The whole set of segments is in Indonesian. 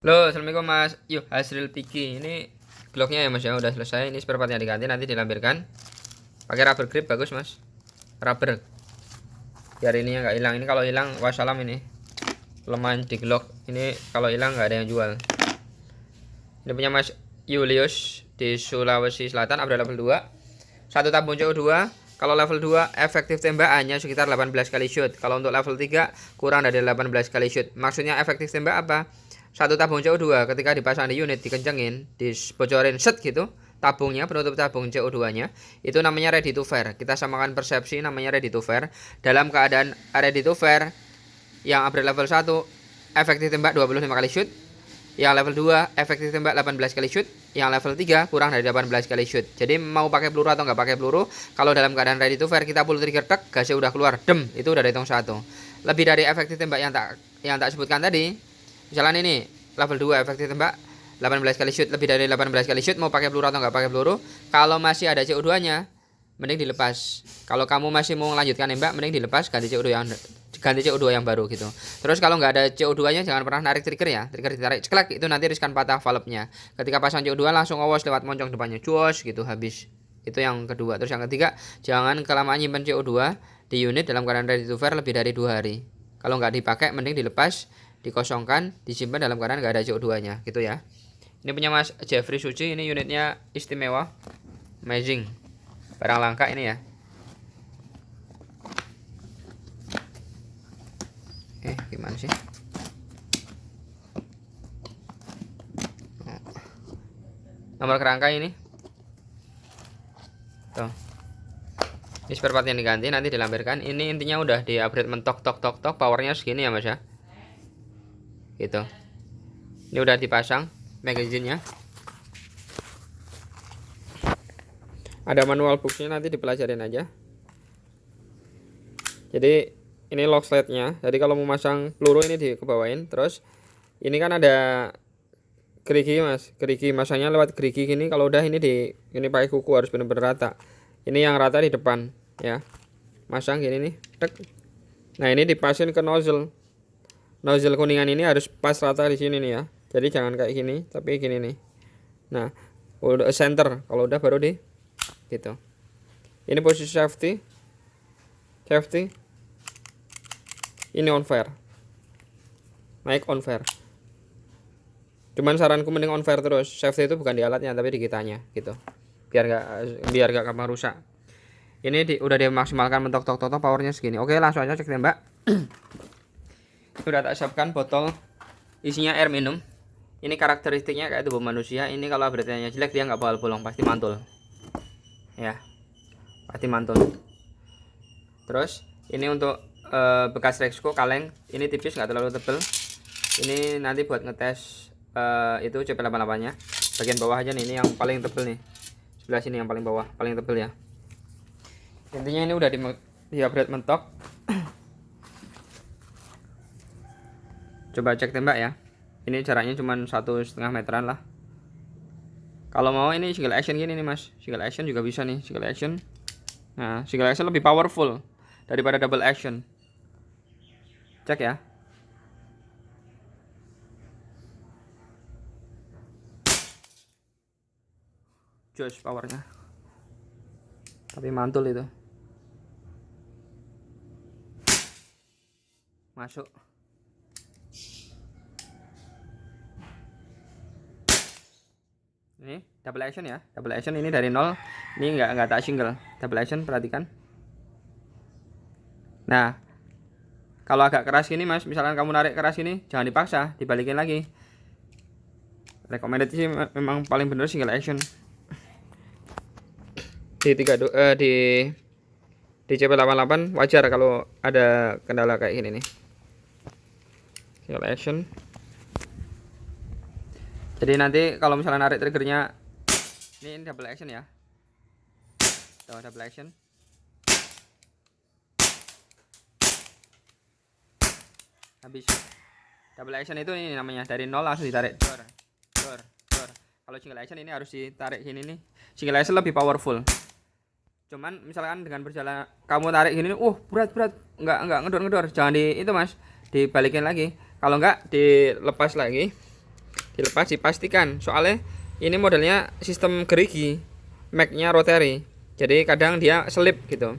Halo, assalamualaikum Mas. Yuk, hasil Tiki. Ini glocknya ya Mas ya, udah selesai. Ini spare partnya diganti, nanti dilampirkan. Pakai rubber grip bagus Mas. Rubber. Biar ininya nggak hilang. Ini kalau hilang, wassalam ini. Kelemahan di glock. Ini kalau hilang nggak ada yang jual. Ini punya Mas Julius di Sulawesi Selatan, upgrade level 2. Satu tabung CO2. Kalau level 2 efektif tembakannya sekitar 18 kali shoot. Kalau untuk level 3 kurang dari 18 kali shoot. Maksudnya efektif tembak apa? Satu tabung CO2 ketika dipasang di unit, dikencengin, dibocorin set gitu, tabungnya, penutup tabung CO2 nya itu namanya ready to fire. Kita samakan persepsi, namanya ready to fire. Dalam keadaan ready to fire, yang upgrade level 1 efektif tembak 25 kali shoot, yang level 2 efektif tembak 18 kali shoot, yang level 3 kurang dari 18 kali shoot. Jadi mau pakai peluru atau nggak pakai peluru, kalau dalam keadaan ready to fire kita pull trigger tek, gasnya udah keluar, dem, itu udah dihitung 1. Lebih dari efektif tembak yang tak sebutkan tadi. Misalnya ini level 2 efektif tembak 18 kali shoot, lebih dari 18 kali shoot, mau pakai peluru atau nggak pakai peluru. Kalau masih ada CO2 nya, mending dilepas. Kalau kamu masih mau melanjutkan nembak, mending dilepas, ganti CO2 yang baru gitu. Terus kalau nggak ada CO2 nya, jangan pernah narik trigger ya. Trigger ditarik ceklek, itu nanti riskan patah valve nya. Ketika pasang CO2 langsung awas lewat moncong depannya, cuos gitu, habis. Itu yang kedua. Terus yang ketiga, jangan kelamaan nyimpen CO2 di unit dalam keadaan ready to fire lebih dari 2 hari. Kalau nggak dipakai, mending dilepas, dikosongkan, disimpan dalam keadaan nggak ada CO2 nya gitu ya. Ini punya Mas Jeffrey Suci. Ini unitnya istimewa, amazing, barang langka ini ya. Gimana sih? Nomor kerangka ini tuh. Ini spare part yang diganti, nanti dilampirkan. Ini intinya udah di upgrade mentok tok tok tok, powernya segini ya Mas ya, gitu. Ini udah dipasang magazine-nya, ada manual booknya, nanti dipelajarin aja. Jadi ini lock slide-nya. Jadi kalau mau masang peluru ini dikebawain. Terus ini kan ada gerigi Mas, gerigi masangnya lewat gerigi gini. Kalau udah ini pakai kuku, harus bener-bener rata. Ini yang rata di depan ya. Masang gini nih, tek. Nah, ini dipasin ke nozzle. Nozzle kuningan ini harus pas rata di sini nih ya. Jadi jangan kayak gini, tapi gini nih. Nah, udah center, kalau udah baru di gitu. Ini posisi safety. Ini on fire. Naik on fire. Cuman saranku mending on fire terus. Safety itu bukan di alatnya tapi di kitanya gitu. Biar gak gampang rusak. Ini udah dimaksimalkan mentok tok tok, powernya segini. Oke, langsung aja cek tembak. Udah tak siapkan botol isinya air minum. Ini karakteristiknya kayak tubuh manusia. Ini kalau beratnya jelek dia nggak bakal bolong, pasti mantul. Ya, pasti mantul. Terus ini untuk bekas Rexco kaleng. Ini tipis, nggak terlalu tebel. Ini nanti buat ngetes itu CP88 nya. Bagian bawah aja nih, ini yang paling tebel nih. Sebelah sini yang paling bawah, paling tebel ya. Intinya ini udah di upgrade mentok. Coba cek tembak ya. Ini jaraknya cuma 1,5 meteran lah. Kalau mau ini single action gini nih Mas, single action juga bisa nih, single action. Nah, single action lebih powerful daripada double action. Cek ya. Jos powernya. Tapi mantul itu. Masuk. Ini double action ya, double action ini dari 0. Ini nggak tak single, double action, perhatikan. Nah, kalau agak keras gini Mas, misalkan kamu narik keras ini, jangan dipaksa, dibalikin lagi. Recommended sih memang paling bener single action. Di CP88 wajar kalau ada kendala kayak gini nih. Single action. Jadi nanti kalau misalnya narik triggernya, ini double action ya. Tuh, double action. Habis. Double action itu ini namanya dari 0 langsung ditarik. Dor. Kalau single action ini harus ditarik gini nih. Single action lebih powerful. Cuman misalkan dengan berjalan kamu tarik gini nih, berat. Enggak ngedor. Jangan itu Mas, dibalikin lagi. Kalau enggak dilepas lagi. dilepas, dipastikan. Soalnya ini modelnya sistem gerigi, mag-nya rotary. Jadi kadang dia selip gitu.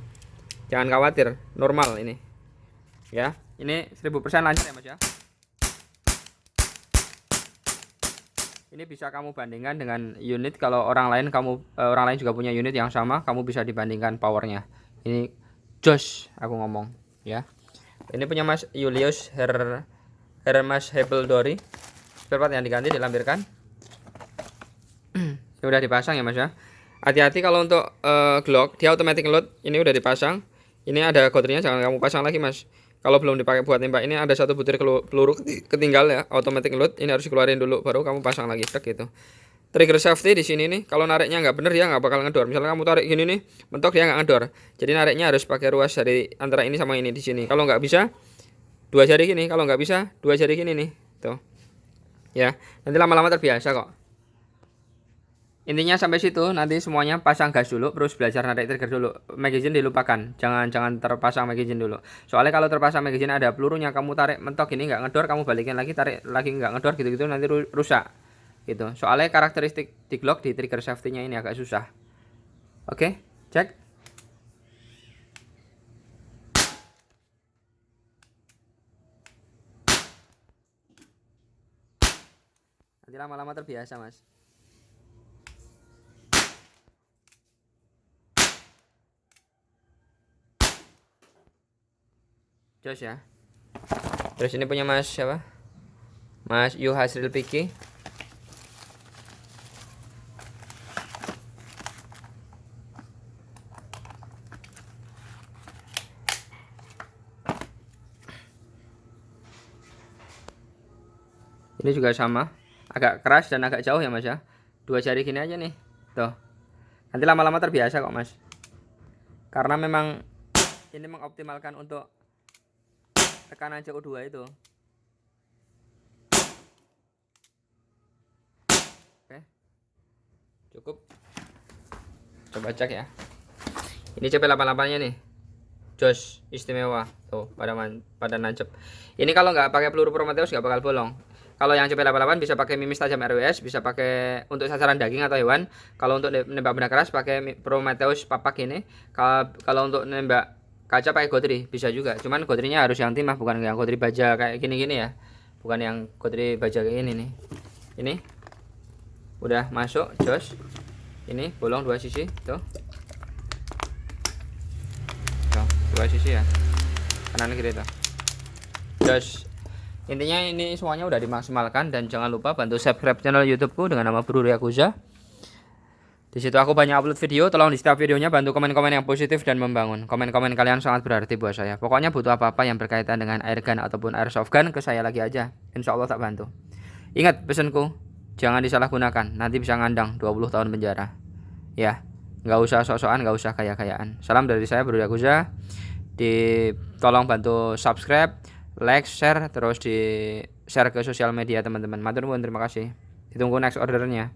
Jangan khawatir, normal ini. Ya, ini 1000% lancar ya Mas ya. Ini bisa kamu bandingkan dengan unit kalau orang lain juga punya unit yang sama, kamu bisa dibandingkan powernya. Ini jos aku ngomong ya. Ini punya Mas Julius Hermas Hebeldori. Spare part yang diganti, dilampirkan. Ini udah dipasang ya Mas ya. Hati-hati kalau untuk Glock dia automatic load, ini udah dipasang. Ini ada codernya, jangan kamu pasang lagi Mas. Kalau belum dipakai buat nembak, ini ada satu butir peluru ketinggal ya, automatic load. Ini harus keluarin dulu baru kamu pasang lagi, gitu. Trigger safety di sini nih, kalau nariknya nggak bener dia nggak bakal ngedor. Misalnya kamu tarik gini nih, mentok dia nggak ngedor. Jadi nariknya harus pakai ruas dari antara ini sama ini di sini. Kalau nggak bisa, 2 jari gini. Kalau nggak bisa, 2 jari gini nih, tuh. Ya, nanti lama-lama terbiasa kok. Intinya sampai situ, nanti semuanya pasang gas dulu, terus belajar narik trigger dulu. Magazine dilupakan, jangan terpasang magazine dulu. Soalnya kalau terpasang magazine ada pelurunya, kamu tarik mentok ini nggak ngedor, kamu balikin lagi, tarik lagi nggak ngedor, gitu-gitu nanti rusak. Gitu. Soalnya karakteristik di Glock di trigger safety-nya ini agak susah. Oke, cek. Nanti lama-lama terbiasa, Mas. Jos ya. Terus ini punya Mas siapa? Mas Yu Hasril Piki. Ini juga sama, agak keras dan agak jauh ya Mas ya. 2 jari gini aja nih. Tuh. Nanti lama-lama terbiasa kok Mas. Karena memang ini mengoptimalkan untuk tekanan CO2 itu. Oke. Cukup. Coba cek ya. Ini CP88-nya nih. Jos istimewa. Tuh, pada nancep. Ini kalau nggak pakai peluru Prometheus nggak bakal bolong. Kalau yang CP88 bisa pakai mimis tajam RWS, bisa pakai untuk sasaran daging atau hewan. Kalau untuk nembak benda keras pakai Prometheus papak ini. Kalau untuk nembak kaca pakai Godri bisa juga. Cuman Godrinya harus yang timah, bukan yang Godri baja kayak gini-gini ya. Bukan yang Godri baja kayak ini nih. Ini udah masuk jos. Ini bolong 2 sisi tuh. Tuh, 2 sisi ya. Kanan kiri tuh. Jos. Intinya ini semuanya udah dimaksimalkan dan jangan lupa bantu subscribe channel YouTubeku dengan nama Bro Yakuza. Di situ aku banyak upload video, tolong di setiap videonya bantu komen-komen yang positif dan membangun. Komen-komen kalian sangat berarti buat saya. Pokoknya butuh apa-apa yang berkaitan dengan airgun ataupun airsoft gun ke saya lagi aja. Insya Allah tak bantu. Ingat pesanku, jangan disalahgunakan, nanti bisa ngandang 20 tahun penjara. Ya, nggak usah sok-sokan, nggak usah kaya-kayaan. Salam dari saya Bro Yakuza. Tolong bantu subscribe, like, share, terus di share ke sosial media teman-teman. Matur nuwun, terima kasih. Ditunggu next ordernya.